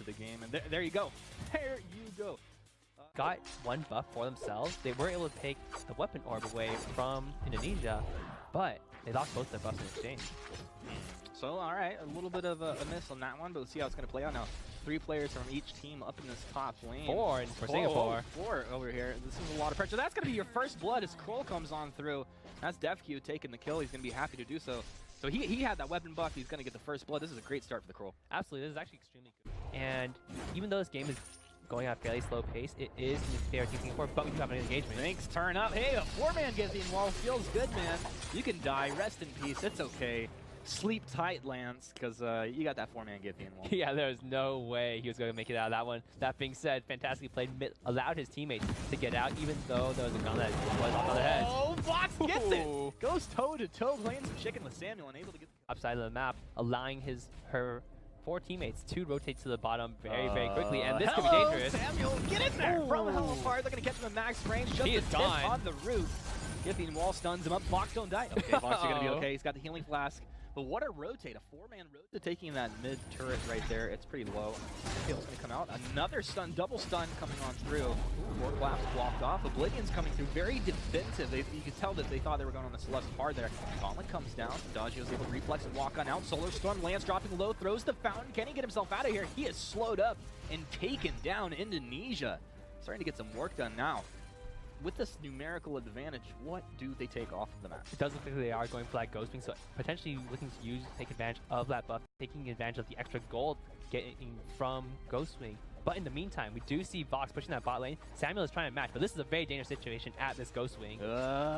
the game. And there you go. There you go. Got one buff for themselves. They were able to take the weapon orb away from Indonesia, but they lost both their buffs in exchange. So, alright, a little bit of a miss on that one, but let's see how it's going to play out now. 3 players from each team up in this top lane. 4 for Singapore. 4 over here. This is a lot of pressure. That's going to be your first blood as Kroll comes on through. That's DefQ taking the kill. He's going to be happy to do so. So he had that weapon buff. He's going to get the first blood. This is a great start for the Kroll. Absolutely. This is actually extremely good. And even though this game is going at a fairly slow pace, it is in favor of Team Singapore, but we do have an engagement. Thanks, turn up. Hey, a 4-man Githian wall feels good, man. You can die. Rest in peace. It's okay. Sleep tight, Lance, because you got that 4-man Githian wall. Yeah, there's no way he was going to make it out of that one. That being said, fantastically played, allowed his teamates to get out, even though there was a gun that was on their heads. Oh, Vox gets it! Goes toe-to-toe, playing some chicken with Samuel, and able to get the upside of the map, allowing her 4 teammates to rotate to the bottom very, very quickly, and this could be dangerous. Samuel, get in there! From hell apart, they're going to catch him at max range. Just he is gone. On the root. Githian wall stuns him up. Vox don't die. Okay, Vox are going to be okay. He's got the healing flask. But what a rotate, a 4-man rotate taking that mid turret right there. It's pretty low. Tail's gonna come out. Another stun, double stun coming on through. More claps blocked off. Oblivion's coming through, very defensive. You could tell that they thought they were going on the Celeste hard there. Gauntlet comes down. Dodgio's able to reflex and walk on out. Solar Storm, Lance dropping low, throws the fountain. Can he get himself out of here? He is slowed up and taken down. Indonesia starting to get some work done now. With this numerical advantage, what do they take off of the map? It does look like they are going for that Ghostwing, so potentially looking to take advantage of that buff, taking advantage of the extra gold getting from Ghostwing. But in the meantime, we do see Vox pushing that bot lane. Samuel is trying to match, but this is a very dangerous situation at this Ghostwing.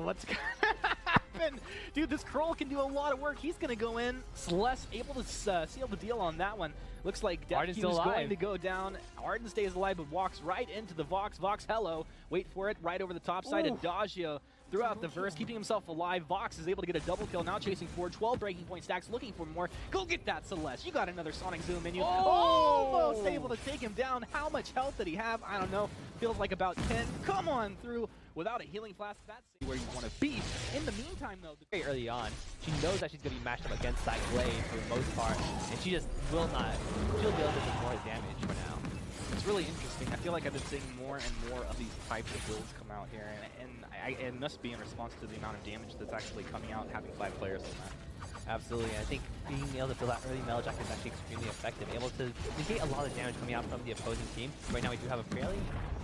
What's gonna happen? Dude, this Kroll can do a lot of work. He's gonna go in. Celeste able to seal the deal on that one. Looks like DefQ is going to go down. Arden stays alive, but walks right into the Vox. Vox, hello. Wait for it, right over the top side. Adagio throughout the verse, keeping himself alive. Vox is able to get a double kill, now chasing forward. 12 breaking point stacks, looking for more. Go get that, Celeste. You got another Sonic Zoom menu. Almost able to take him down. How much health did he have? I don't know. Feels like about 10. Come on through without a healing flask. That's where you want to be. In the meantime, though, very early on, she knows that she's going to be matched up against that Glaive for the most part, and she just will not. She'll be able to do more damage for now. It's really interesting. I feel like I've been seeing more and more of these types of builds come out here, and it must be in response to the amount of damage that's actually coming out having 5 players on that. Absolutely. I think being able to build that early melee jack is actually extremely effective, able to negate a lot of damage coming out from the opposing team. Right now we do have a fairly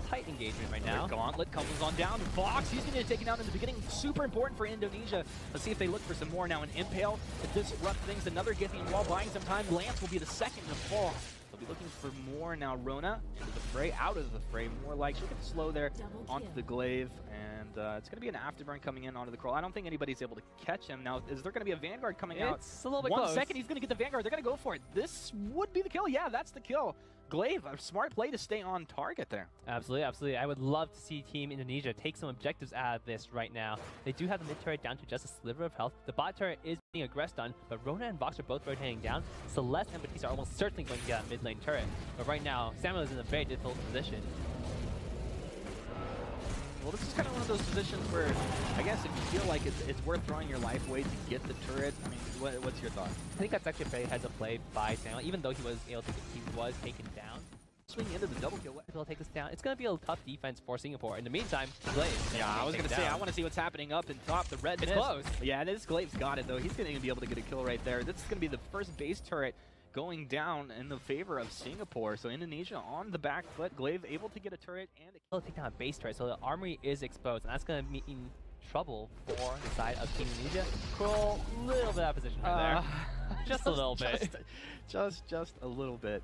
tight engagement right now. Gauntlet comes on down. Vox, he's going to take it down in the beginning. Super important for Indonesia. Let's see if they look for some more now. An Impale to disrupt things. Another Githian wall buying some time. Lance will be the second to fall. They'll be looking for more now. Rona into the fray, out of the fray. More like she'll get slow there onto the Glaive. And it's going to be an afterburn coming in onto the Kroll. I don't think anybody's able to catch him. Now, is there going to be a Vanguard coming out? It's a little bit 1 close. second, he's going to get the Vanguard. They're going to go for it. This would be the kill. Yeah, that's the kill. Glaive, a smart play to stay on target there. Absolutely, absolutely. I would love to see Team Indonesia take some objectives out of this right now. They do have the mid turret down to just a sliver of health. The bot turret is being aggressed on, but Rona and Vox are both rotating down. Celeste and Batista are almost certainly going to get that mid lane turret. But right now, Samuel is in a very difficult position. Well, this is kind of one of those positions where I guess if you feel like it's worth throwing your life away to get the turret, I mean, what's your thought? I think that's actually a very heads up play by Samuel, even though he was taken down. Swinging into the double kill. He'll take this down. It's going to be a tough defense for Singapore. In the meantime, Glaive. Yeah, I was going to say, I want to see what's happening up and top. The red It's close. Yeah, this Glaive's got it, though. He's going to be able to get a kill right there. This is going to be the first base turret going down in the favor of Singapore. So Indonesia on the back foot. Glaive able to get a turret and he'll take down a base turret, so the armory is exposed, and that's going to mean trouble for the side of Team Indonesia. Kroll, a little bit out of position right there. Just a little bit. Just a little bit.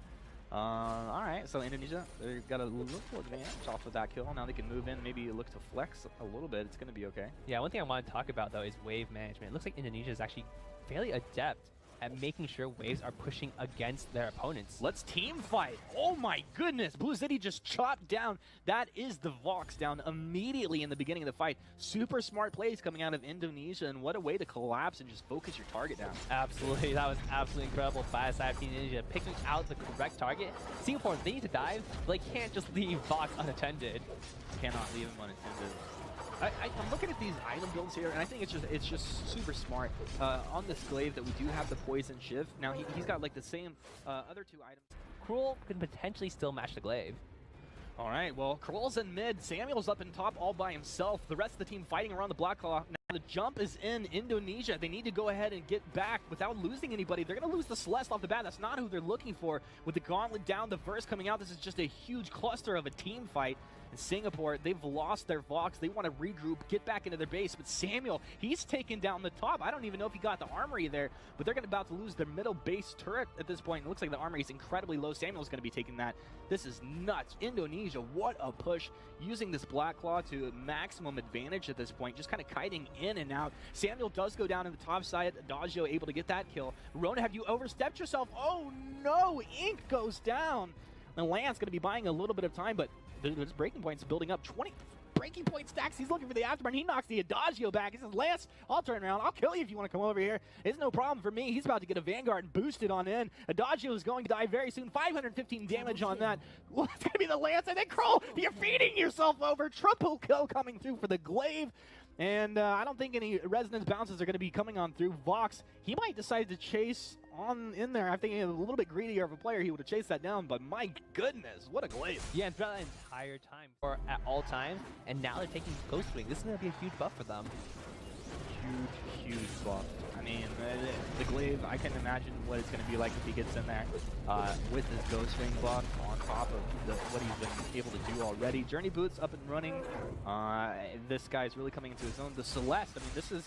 All right, so Indonesia, they've got a little advantage off of that kill. Now they can move in, maybe look to flex a little bit. It's going to be okay. Yeah, one thing I want to talk about, though, is wave management. It looks like Indonesia is actually fairly adept at making sure waves are pushing against their opponents. Let's team fight. Oh my goodness. Blue City just chopped down. That is the Vox down immediately in the beginning of the fight. Super smart plays coming out of Indonesia, and what a way to collapse and just focus your target down. Absolutely. That was absolutely incredible by the side of Team Indonesia, picking out the correct target. Singapore, they need to dive, but they can't just leave Vox unattended. Cannot leave him unattended. I'm looking at these item builds here, and I think it's just super smart. On this Glaive that we do have the Poison Shiv. Now he's got like the same other 2 items. Cruel can potentially still match the glaive. All right, well, Krul's in mid. Samuel's up in top all by himself. The rest of the team fighting around the block claw. Now the jump is in Indonesia. They need to go ahead and get back without losing anybody. They're going to lose the Celeste off the bat. That's not who they're looking for. With the gauntlet down, the verse coming out, this is just a huge cluster of a team fight. In Singapore, they've lost their Vox. They want to regroup, get back into their base. But Samuel, he's taken down the top. I don't even know if he got the armory there, but they're about to lose their middle base turret at this point. It looks like the armory is incredibly low. Samuel's going to be taking that. This is nuts. Indonesia, what a push. Using this Black Claw to maximum advantage at this point, just kind of kiting in and out. Samuel does go down in the top side. Adagio able to get that kill. Rona, have you overstepped yourself? Oh no, Ink goes down. And Lance going to be buying a little bit of time, but there's breaking points building up. 20 breaking point stacks. He's looking for the afterburn. He knocks the Adagio back. He says, Lance, I'll turn around. I'll kill you if you want to come over here. It's no problem for me. He's about to get a Vanguard and boost it on in. Adagio is going to die very soon. 515 damage on that. Well, it's going to be the Lance. And then Krull, you're feeding yourself over. Triple kill coming through for the glaive. And I don't think any resonance bounces are going to be coming on through. Vox, he might decide to chase on in there. I think a little bit greedier of a player, he would have chased that down, but my goodness, what a glaive. Yeah, and throughout that entire time, or at all times, and now they're taking Ghost Wing. This is going to be a huge buff for them. Huge buff. I mean, the glaive, I can imagine what it's going to be like if he gets in there with his Ghost Wing buff on top of what he's been able to do already. Journey Boots up and running. This guy's really coming into his own. The Celeste, I mean, this is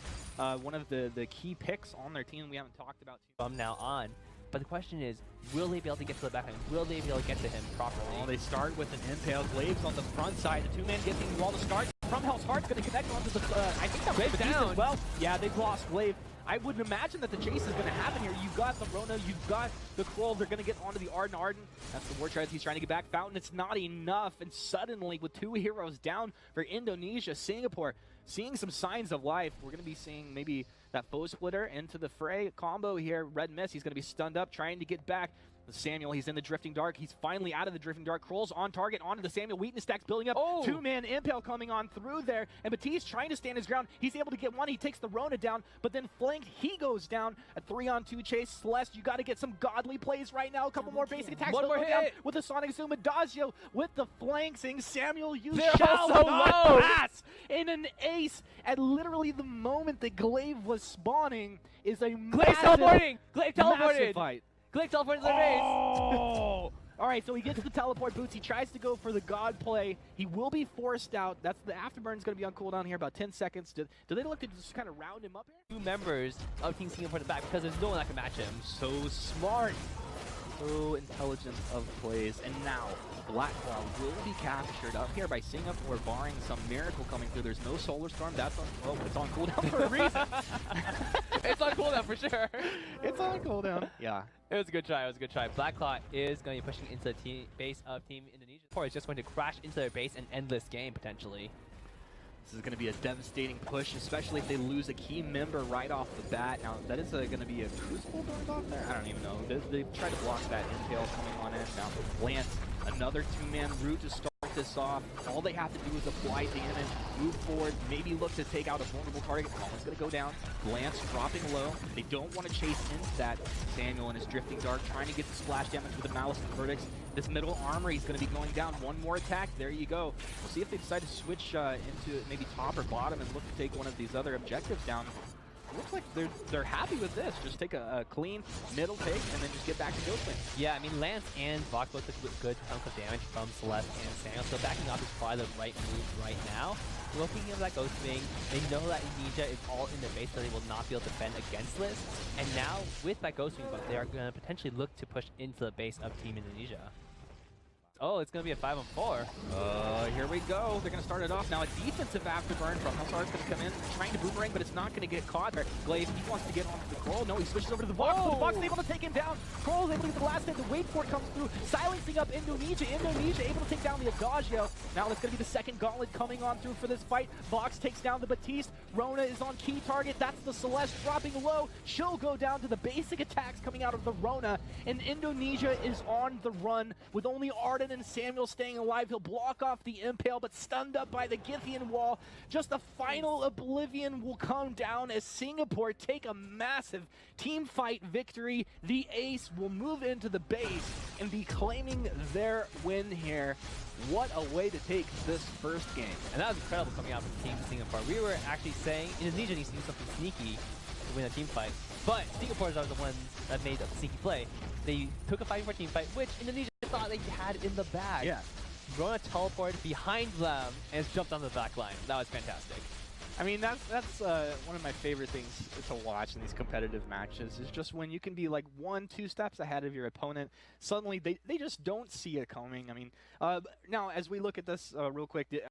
one of the key picks on their team we haven't talked about from now on. But the question is, will they be able to get to the back end? Will they be able to get to him properly? Well, they start with an Impale. Glaives on the front side. The two-man getting the wall to start. From Hell's Heart's going to connect onto the, I think that Glaive down as well. Yeah, they've lost Glaive. I would imagine that the chase is going to happen here. You've got the Rona, you've got the Krull. They're going to get onto the Arden. That's the war treads he's trying to get back. Fountain, it's not enough. And suddenly, with two heroes down for Indonesia, Singapore, seeing some signs of life. We're going to be seeing maybe that foe splitter into the fray combo here. Red Mist, he's going to be stunned up, trying to get back. Samuel, he's in the Drifting Dark. He's finally out of the Drifting Dark. Krull's on target, onto the Samuel. Wheaton stacks building up. Oh. Two-man Impale coming on through there. And Batiste trying to stand his ground. He's able to get one. He takes the Rona down, but then flanked, he goes down. A 3-on-2 chase. Celeste, you got to get some godly plays right now. A couple more basic attacks. One more hit with the Sonic Zoom. Adagio with the flanking. Samuel, you They're shall so not low. pass in an ace. At literally the moment the glaive was spawning is a Glaive teleporting! Glaive teleported! Massive fight. Glaive teleported to their base! Oh! All right, so he gets the teleport boots. He tries to go for the God play. He will be forced out. That's the afterburn's going to be on cooldown here, about 10 seconds. Do they look to just kind of round him up here? 2 members of Team Singapore in the back because there's no one that can match him. So smart. So intelligent of plays. And now, Black Claw will be captured up here by Singapore, barring some miracle coming through. There's no Solar Storm. That's on, oh, it's on cooldown for a reason. It's on cooldown for sure. It's on cooldown. Yeah. It was a good try. It was a good try. Black Claw is going to be pushing into the base of Team Indonesia. Or is just going to crash into their base and end this game potentially. This is going to be a devastating push, especially if they lose a key member right off the bat. Now, that is going to be a Crucible going off there? I don't even know. They tried to block that Impale coming on in. Now, Lance, another two-man route to start this off. All they have to do is apply damage, move forward, maybe look to take out a vulnerable target. Almost going to go down. Lance dropping low. They don't want to chase into that. Samuel and his Drifting Dark trying to get the splash damage with the Malice and Verdicts. This middle armory is going to be going down. One more attack. There you go. We'll see if they decide to switch into maybe top or bottom and look to take one of these other objectives down. It looks like they're happy with this. Just take a clean middle take and then just get back to Ghostwing. Yeah, I mean, Lance and Vox both took good chunk of damage from Celeste and Samuel, so backing off is probably the right move right now. Looking at that Ghostwing, they know that Indonesia is all in their base, so they will not be able to defend against this. And now, with that Ghostwing buff, they are going to potentially look to push into the base of Team Indonesia. Oh, it's going to be a 5-on-4. Here we go. They're going to start it off. Now a defensive afterburn from Hellstar's going to come in, trying to boomerang, but it's not going to get caught there. Glaive, he wants to get onto the Krull. No, he switches over to the Vox. Oh. The Vox is able to take him down. Krull is able to get the last hit. The wait for it comes through, silencing up Indonesia. Indonesia able to take down the Adagio. Now it's going to be the second gauntlet coming on through for this fight. Vox takes down the Batiste. Rona is on key target. That's the Celeste dropping low. She'll go down to the basic attacks coming out of the Rona. And Indonesia is on the run with only Arden in, and Samuel staying alive. He'll block off the Impale, but stunned up by the Githian wall. Just a final Oblivion will come down as Singapore take a massive team fight victory. The Ace will move into the base and be claiming their win here. What a way to take this first game. And that was incredible coming out from Team Singapore. We were actually saying Indonesia needs to do something sneaky to win a team fight, but Singapore's are the ones that made a sneaky play. They took a 5v4 team fight, which Indonesia thought they had in the bag. Yeah. Rona teleported behind them and jumped on the back line. That was fantastic. I mean, that's one of my favorite things to watch in these competitive matches is just when you can be like 1-2 steps ahead of your opponent. Suddenly, they just don't see it coming. I mean, now as we look at this real quick,